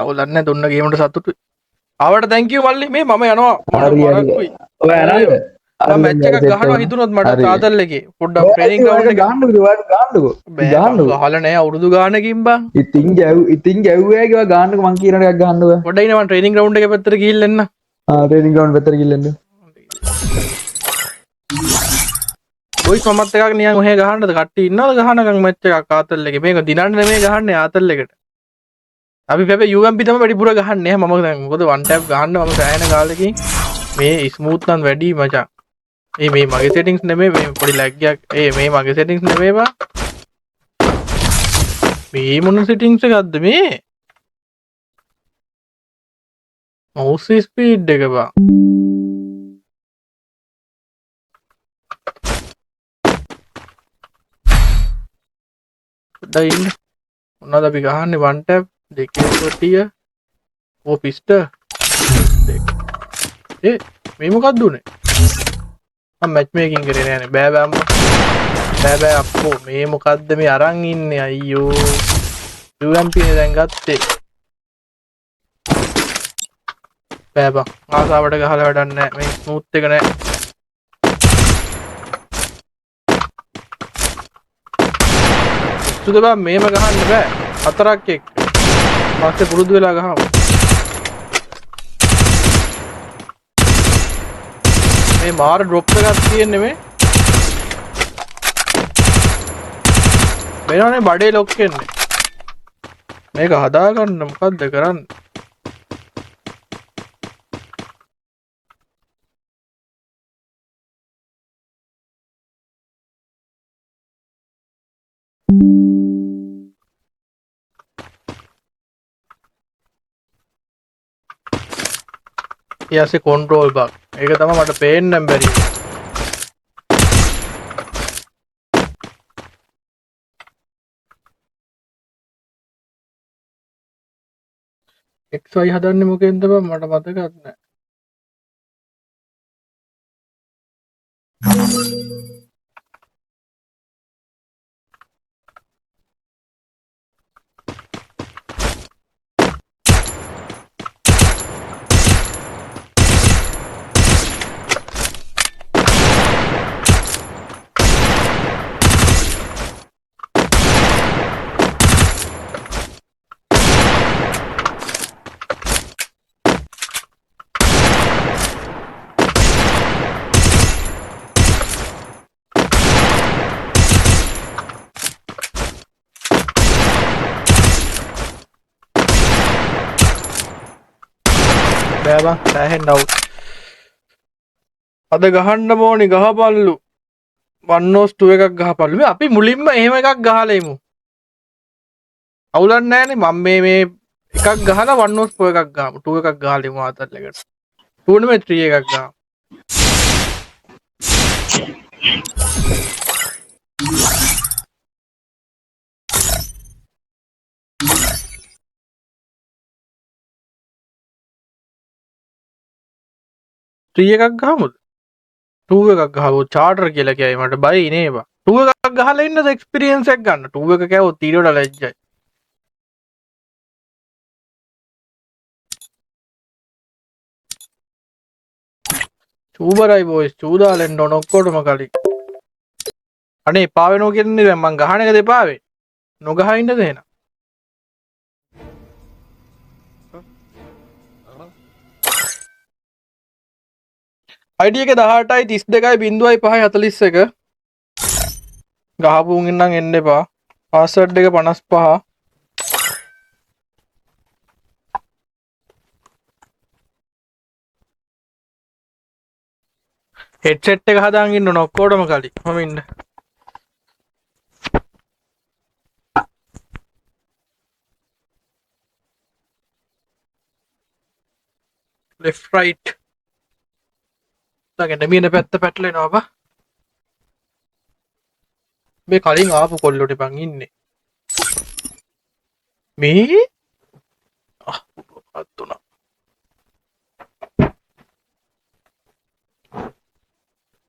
අවුලක් නැහැ දුන්න ගේමට සතුටුයි. ආවට thank you මල්ලි මේ මම යනවා මට හරි හරි. මරක්කුයි. ඔය යනද? මම මැච් එකක් ගහනවා හිතුනොත් මට තාතල් එකේ පොඩ්ඩක් ට්‍රේනින් ග්‍රවුන්ඩ් එක ගහන්නකෝ ගහන්නකෝ. බෑ බං ගහලා නැහැ අවුරුදු ගානකින් බං. ඉතින් ගැව්වේ කිව්වා ගහන්නකෝ මං කියන එකක් ගහන්නකෝ. පොඩ්ඩක් ඉන්න මම ට්‍රේනින් ග්‍රවුන්ඩ් එකේ පැත්තට ගිහිල්ලා එන්න. ට්‍රේනින් ග්‍රවුන්ඩ් පැත්තට ගිහිල්ලා එන්න. බොයිස් මමත් එකක් නියන් ඔහෙ ගහන්නද කට්ටිය ඉන්නවද ගහනකම් මැච් එකක් ආතල් එකේ මේක දිනන්න නෙමෙයි ගහන්නේ ආතල් එකට අපි හැබැයි UMP තමයි වැඩිපුර ගහන්නේ මම දැන් මොකද වන් ටැප් ගහන්න මම සෑහෙන කාලෙකින් මේ ස්මූත් නම් වැඩි මචං මේ මගේ සෙටින්ග්ස් නෙමෙයි මේ පොඩි ලැග් එකක් මේ මගේ සෙටින්ග්ස් නෙමෙයි බා මේ මොන සෙටින්ග්ස් එකක්ද මේ මවුස් ස්පීඩ් එක බා ඩයින් මොනවද අපි ගහන්නේ වන් ටැප් දෙකේ කොටිය ඕ පිස්ට මේ මොකක්ද උනේ මම මැච් මේකින් කරේ නෑනේ බෑ බෑ අම්මා බෑ බෑ අප්පෝ මේ මොකද්ද මේ අරන් ඉන්නේ අයියෝ UMP දැන් ගත්තේ බෑ බං ආසාවට ගහලා වැඩක් නෑ මේ ස්මූත් එක නෑ සුද බා මේම ගහන්න බෑ හතරක් එක්ක පස්සේ පුරුදු වෙලා ගහමු මේ මාර ඩ්‍රොප් එකක් තියෙන්නේ මේ වෙනවනේ බඩේ ලොක් වෙන්නේ මේක හදාගන්න මොකද්ද කරන්නේ ඊයසේ කන්ට්‍රෝල් බක් ඒක තමයි මට පේන්නම් බැරි XY හදන්නේ මොකෙන්ද බං මට මතකත් නැහැ බෑ බං සෑහෙන්න අවුල් අද ගහන්න ඕනි ගහපල්ලු වන්නෝස් 2 එකක් ගහපල්ලු මේ අපි මුලින්ම එහෙම එකක් ගහලා එමු අවුලක් නැහැනේ මම මේ එකක් ගහලා වන්නෝස් 4 එකක් ගහමු 2 එකක් ගහලා එමු ආතල් එකට ටූර්නමන්ට් 3 එකක් ගහමු ත්‍රී එකක් ගහමුද 2 එකක් ගහමු චාර්ටර් කියලා කියයි මට බයි නේ බා 2 එකක් ගහලා ඉන්නද එක්ස්පීරියන්ස් එකක් ගන්න 2 එක කෑවොත් ඊට වඩා ලැජ්ජයි චූබරයි බොයිස් චූදාලෙන්න ඕන ඔක්කොටම කලින් අනේ එපා වෙනවා කියන්නේ දැන් මං ගහන එක දෙපා වේ නොගහ ඉන්නද එහෙනම් ID එක 18යි 32යි 0.541 ගහපුන් ඉන්නම් එන්න එපා පාස්වර්ඩ් එක 55 හෙඩ්සෙට් එක හදාගෙන ඉන්න ඕන ඔක්කොටම කලින් මම ඉන්න left right නැගින්න මින පැත්ත පැටලෙනවා බා මේ කලින් ආපු කොල්ලොට බං ඉන්නේ මේ අත්තුණා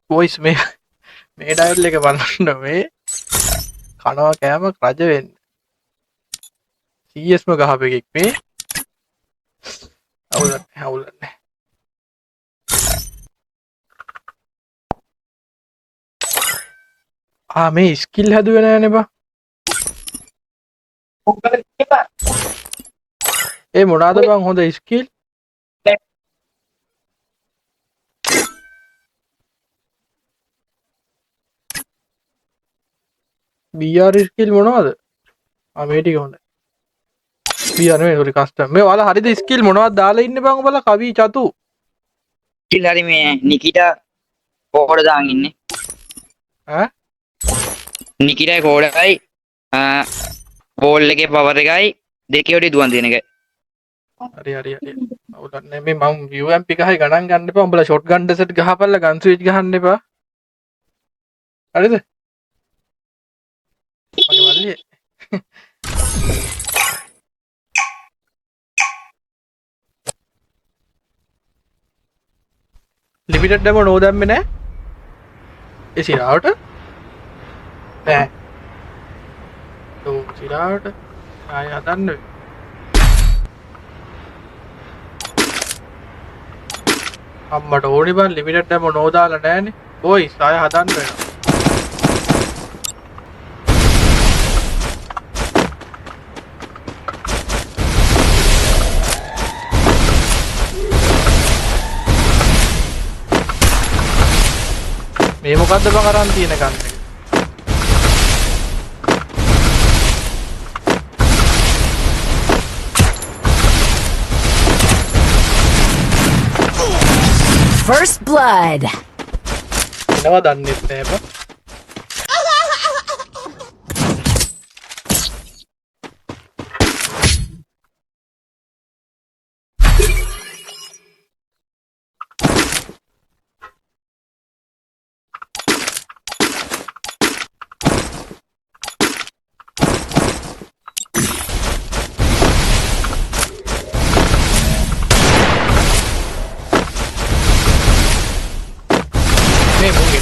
වොයිස් මේ ඩයල් එක බලන්න මේ කනවා කෑමක් රජ වෙන්න CSම ගහපු එකෙක් මේ අවුලන්නේ මේ ස්කිල් හැදුවේ නෑනේ බා ඒ මොනවාද බං හොඳ ස්කිල් BR ස්කිල් මොනවද මේ ටික හොඳයි BR නෙවෙයි සෝරි කස්ටම් මේ ඔයාලා හරිද ස්කිල් මොනවද දාලා ඉන්නේ බං ඔයාලා කවි චතු ස්කිල් හරි මේ නිකිටා කෝඩ් දාන් ඉන්නේ ඈ නිකිටා කෝඩ් එකයි බෝල් එකේ පවර් එකයි දෙකේ උඩ දුවන් දෙන එකයි හරි අවුලන්නේ මේ මම UMP ගහයි ගණන් ගන්න එපා උඹලා ෂොට් ගන් ඩෙසට් ගහපල්ලා ගන් ස්විච් ගහන්න එපා හරිද මගේ මල්ලියේ ලිමිටඩ් ඩෙමෝ නෝ දැම්මේ නෑ ඒ සිරාවට නෑ සිරාවට ආය හදන්න අම්මට ඕනි බං ලිමිටඩ් ඩෙමෝ නෝ දාලා නෑනේ බොයිස් ආය හදන්න වෙනවා මේ මොකද්ද බං අරන් තියෙන ගන්න එක First blood. එනවා දන්නෙත් නෑ බං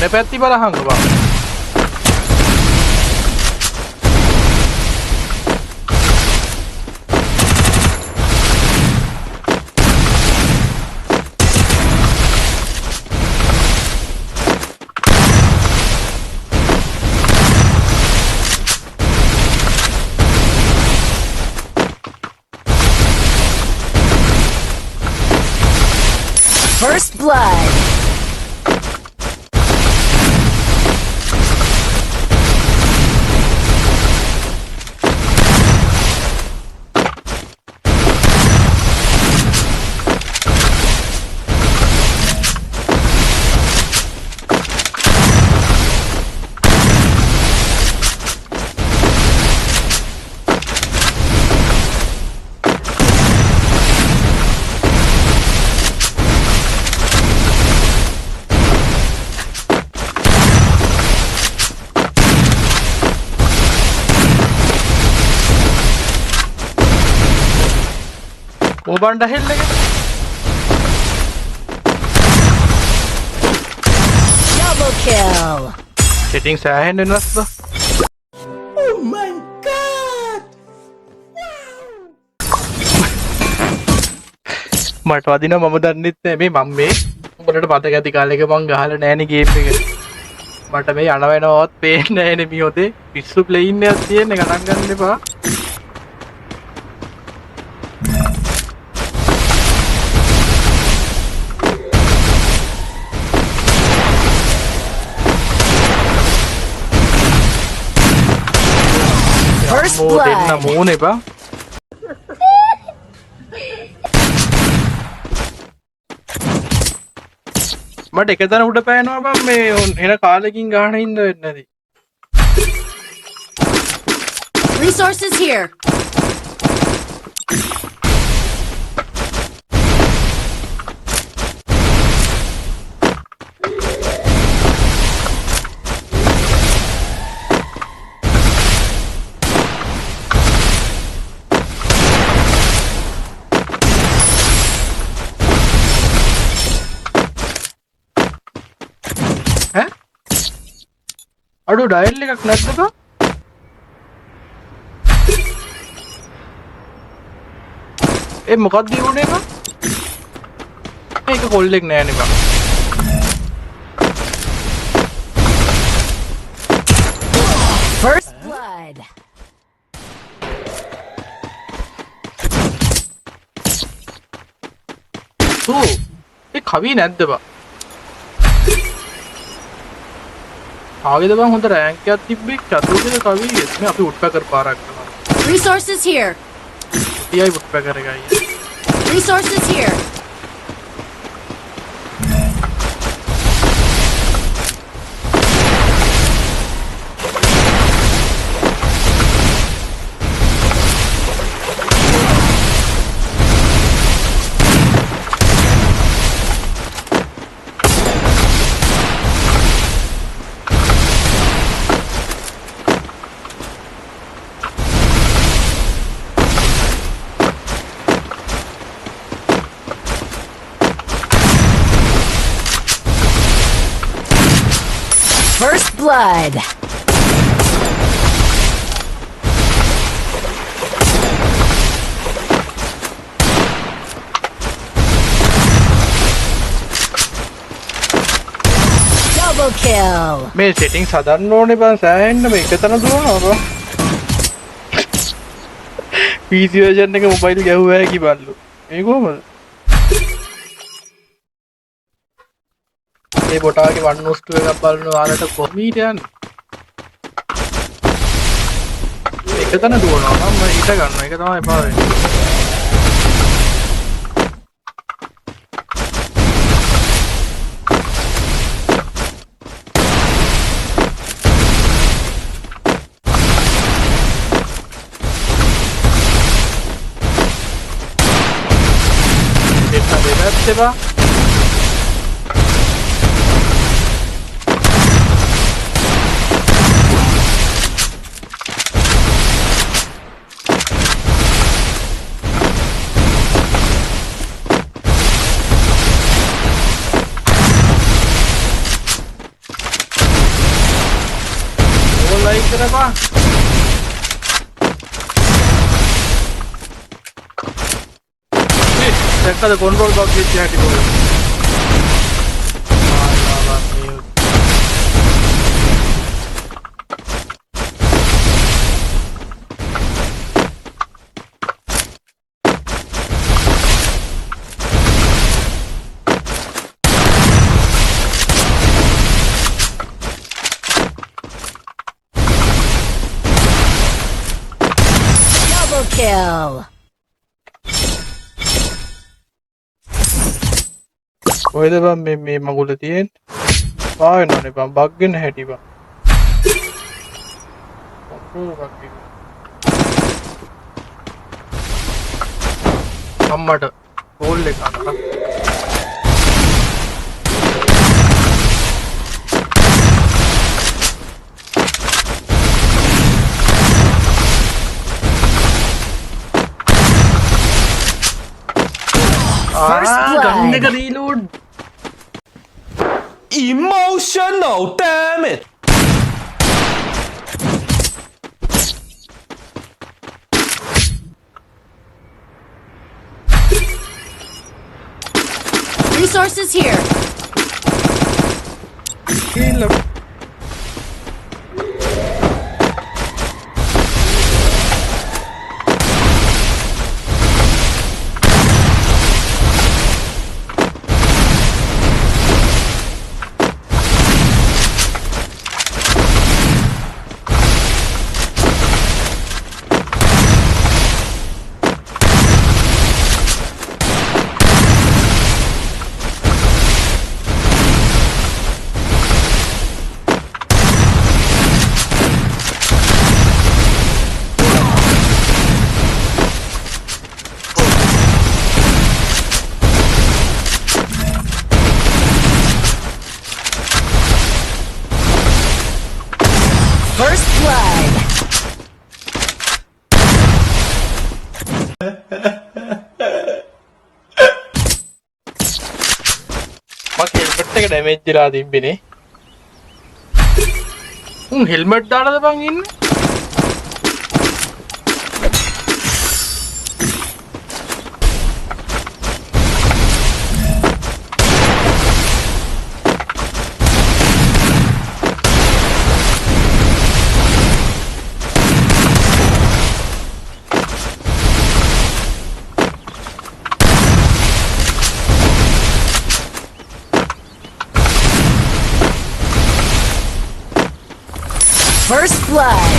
මේ පැත්ති බලහංග බං First blood. ඕබන්ඩ හෙල්ල එක Double kill. සෙටින් සෑහෙන් වෙනස්ද Oh my god. මට වදිනවා මම දන්නෙත් නෑ මේ මම මේ උඹලට මතක ඇති කාලෙක මං ගහලා නෑනේ ගේම් එක මට මේ යන වෙනවත් පේන්නේ නෑනේ මියොතේ පිස්සු ප්ලේයින් එකක් තියෙන්නේ ගණන් ගන්න එපා First මෝ දෙන්න blood. මෝන එපා මට එකතන උඩ පෑනවා බං මේ එන කාලෙකින් ගහන හින්දා වෙන්නේ නැති Resources here. අඩු ඩයල් එකක් නැද්ද බං ඒ මොකක්ද උනේ බං මේක කොල්ලෙක් නෑනේ බං. First blood. ඒ කවි නැද්ද බං? ආගෙද බං හොඳ රෑන්ක් එකක් තිබ්බේ චතුර්ගේ කවි මේ අපි උඩ්පැකර් පාරක් කරනවා. Resources here. TI උඩ්පැකර් එකයි. Resources here. First blood. Double kill. මේ සෙටින්ග්ස් හදන්න ඕනේ බං සෑහෙන්න මේ එකතන දුවනවා බං. PC version එක මොබයිල් ගැහුවා හැකි බල්ලු. මේ කොහමද? මේ බොටාගේ 1:2 එකක් බලන ඔයාලට කොහොමද යන්නේ? එකතන දුවනවා නම් මම ඊට ගන්නවා. ඒක තමයි එපා වෙන්නේ. Ba? Mulai kenapa? දැක්කද control box එකේ හැටි කොහෙද? Double kill. කොහෙද බං මේ මගුල තියෙන්නේ? පාවෙනවනේ බං බග් වෙන හැටි බං. අම්මට ගෝල් එක අරලා. First blood. ගන්න එක reload. Emotional, damn it! Resources here. First blood. මගේ හෙල්මට් එක ඩැමේජ් වෙලා තිබ්බේනේ. උන් හෙල්මට් දාලාද බං ඉන්නේ? First blood.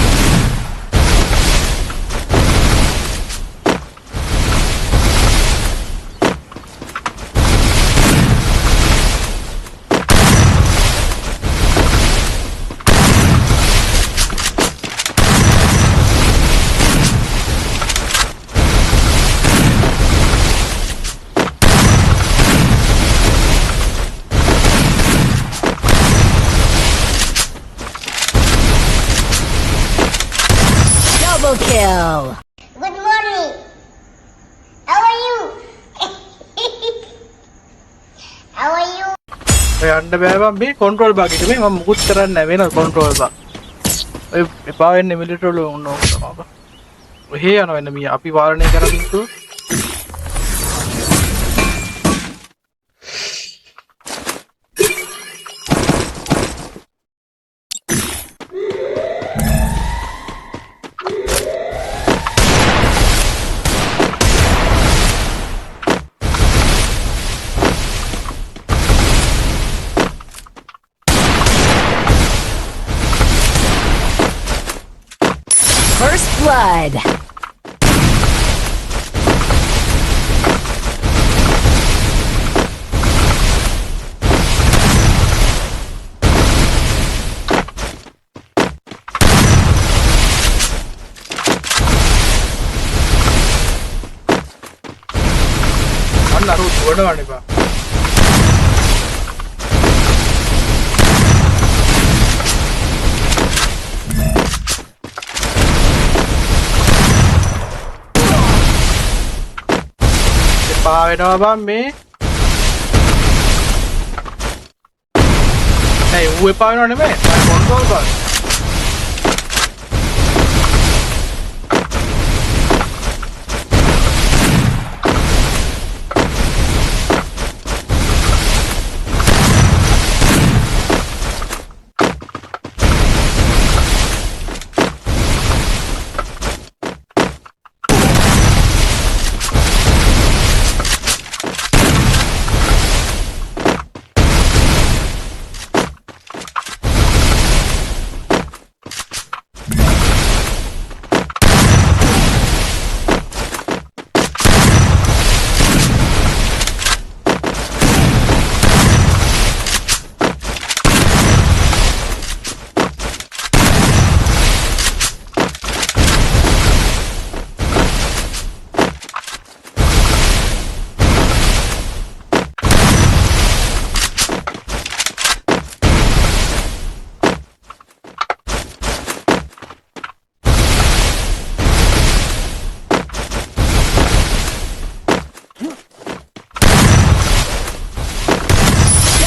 Double kill. Good morning. How are you? How are you? ඔය යන්න බෑ බං මේ කන්ට්‍රෝල් බග් එක මේ මම මුකුත් කරන්නේ නැහැ වෙන කන්ට්‍රෝල් බග්. ඔය එපා වෙන්නේ මිලිටරි වල ඕනෝක තමයි. ඔහෙ යනවා එන්න මී අපි වාරණය කරමින් තු. First blood. අන්න අර උඩවන්නේ බං. එපා වෙනවා බං මේ. ඇයි ඌ එපා වෙනව නෙමෙයි. මම control bug.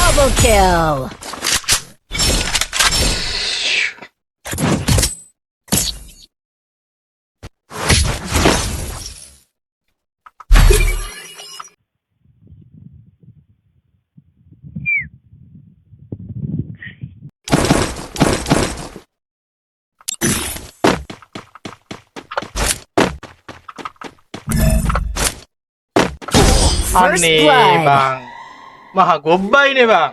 Double kill. First අනේ blood. බං. මහා ගොබ්බයිනේ බං.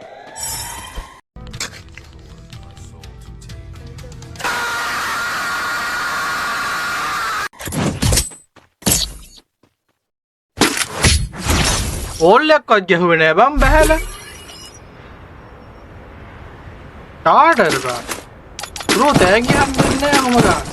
ඕල්ලක්වත් ගැහුවේ නෑ බං බහැලා. ටාඩර් බං. බ්‍රෝ තෑගි හම්බෙන්නේ නෑ මම ගන්න.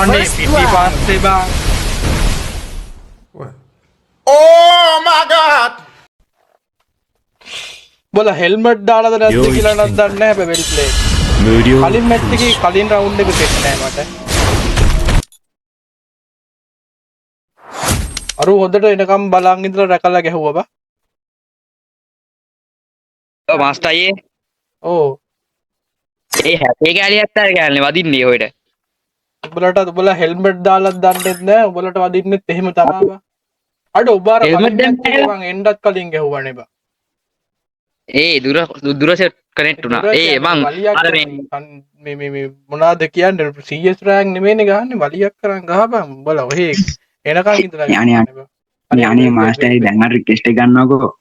අනේ First පිටි blood. පාස්සේ බං. Oh my god! බල හෙල්මට් දාලාද නැද්ද කියලා නම් දන්නේ නැහැ හැබැයි වෙල් ප්ලේ. කලින් මැච් එකේ කලින් රවුන්ඩ් එක සෙට් නෑ මට. අරු හොඳට එනකම් බලන් ඉඳලා රැකලා ගැහුවා බා. ඔව් මාස්ටර් අයියේ. ඕ. ඒ හැපේ කැලිය ඇත්ත අර ගෑල්නේ වදින්නේ ඔහෙට. උඹලට උඹලා හෙල්මට් දාලා දන්නෙත් නෑ උඹලට වදින්නෙත් එහෙම තමයි බං අඩ ඔබ අර Helmet දැන් කලින් මං එන්නත් කලින් ගැහුවානේ බං ඒ දුරස කනෙක්ට් වුණා ඒ මං අර මේ මොනවද කියන්නේ CS රෑන්ක් නෙමෙයිනේ ගහන්නේ වලියක් කරන් ගහපන් උඹලා ඔහෙ එනකන් ඉඳලා අනේ මාස්ටර් දැන් අර රික්වෙස්ට් එක ගන්නවකෝ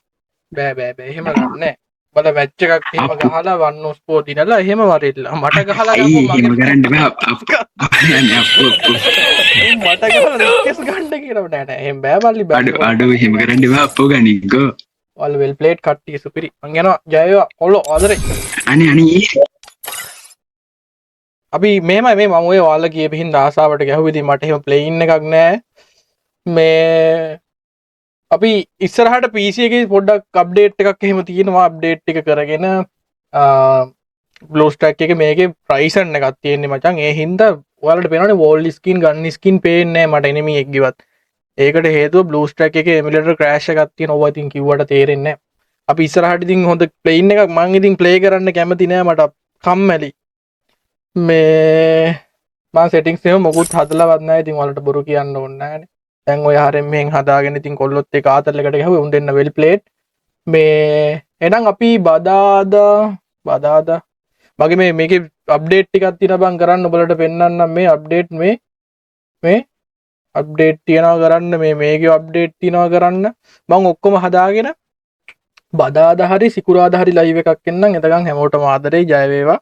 බෑ එහෙම ගන්නෑ බල මැච් එකක් එහෙම ගහලා වන් ඔෆ් 4 දිනලා එහෙම වරෙල්ලා මට ගහලා එහෙම කරන්න බෑ මට ගහලා රික්වෙස්ට් ගන්න කියලා නෑ එහෙම බෑ මල්ලි බෑ අඩු එහෙම කරන්න බෑ අප්පෝ ගනිකෝ ඔල් වෙල් ප්ලේඩ් කට්ටිය සුපිරි මං යනවා ජය වේවා ඔල්ලෝ ආදරේ අනේ අපි මේමයි මේ මම ඔය ඔයාලා කියපු හින්දා ආසාවට ගැහුවා ඉතින් මට එහෙම ප්ලේයින් එකක් නෑ මේ අපි ඉස්සරහට PC එකේ පොඩ්ඩක් අප්ඩේට් එකක් එහෙම තියෙනවා අප්ඩේට් එක කරගෙන BlueStack එකේ මේකේ ප්‍රයිසන් එකක් තියෙන්නේ මචං ඒ හින්දා ඔයාලට පේනවනේ wall skin gun skin පේන්නේ නැහැ මට enemy එක්කවත් ඒකට හේතුව BlueStack එකේ emulator crash එකක් තියෙනවා ඔය ඉතින් කිව්වට තේරෙන්නේ නැහැ අපි ඉස්සරහට ඉතින් හොඳ ප්ලේයින් එකක් මං ඉතින් ප්ලේ කරන්න කැමති නෑ මට කම්මැලි මේ මම සෙටින්ග්ස් එහෙම මොකුත් හදලවත් නැහැ ඉතින් ඔයාලට බොරු කියන්න ඕනේ නැහැනේ දැන් ඔය හරෙන් මෙහෙන් හදාගෙන ඉතින් කොල්ලොත් එක ආතල් එකට ගහුවේ උන් දෙන්න වෙල් ප්ලේට් මේ එහෙනම් අපි බදාදා මගේ මේකේ අප්ඩේට් ටිකක් තියෙනවා බං කරන්න ඔයාලට පෙන්නන්නම් මේ අප්ඩේට් මේ අප්ඩේට් තියනවා කරන්න මේකේ අප්ඩේට් තියනවා කරන්න මම ඔක්කොම හදාගෙන බදාදා හරි සිකුරාදා හරි ලයිව් එකක් එන්නම් එතකන් හැමෝටම ආදරේ ජය වේවා